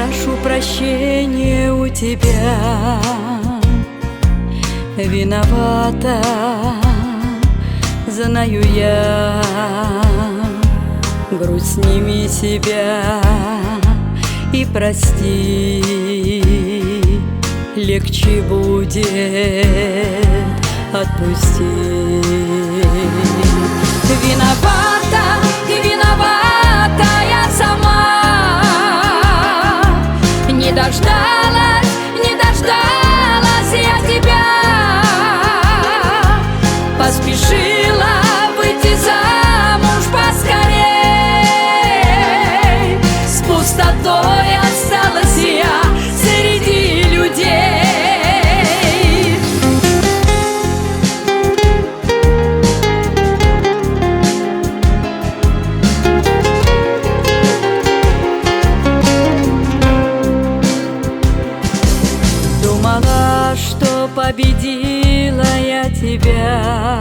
прошу прощения у тебя. Виновата, знаю я. Грудь сними себя и прости, легче будет отпустить. Виновата, виновата я сама. Не дождалась, не дождалась я тебя. Поспешила выйти замуж поскорей. С пустотой осталась я среди людей. Думала, что победила я тебя.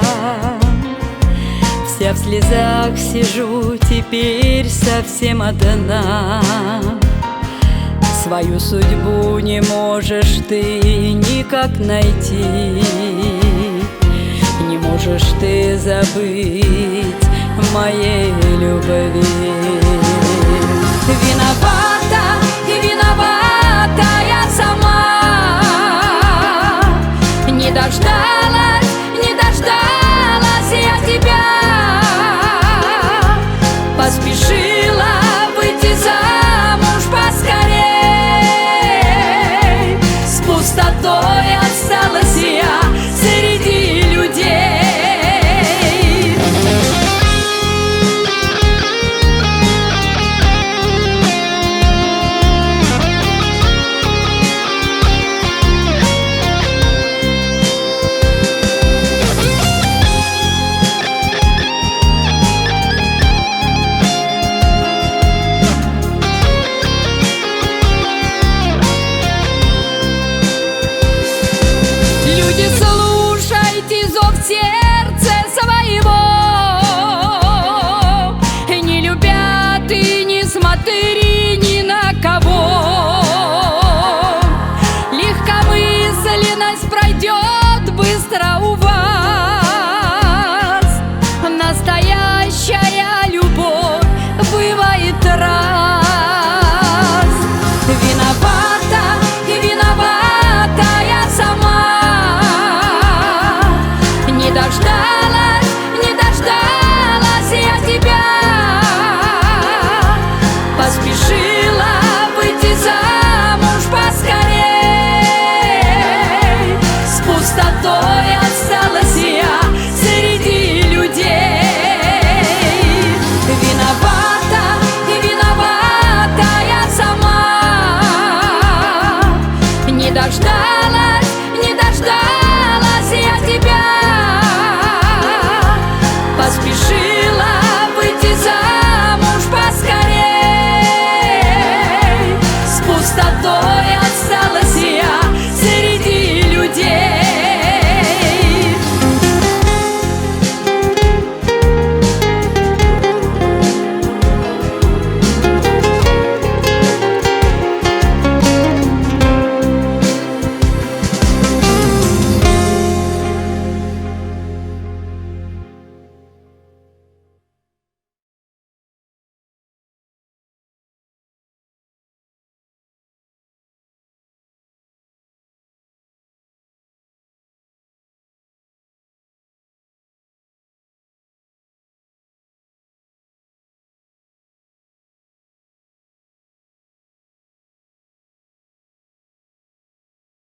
Вся в слезах сижу, теперь совсем одна. Свою судьбу не можешь ты никак найти. Не можешь ты забыть моей любви.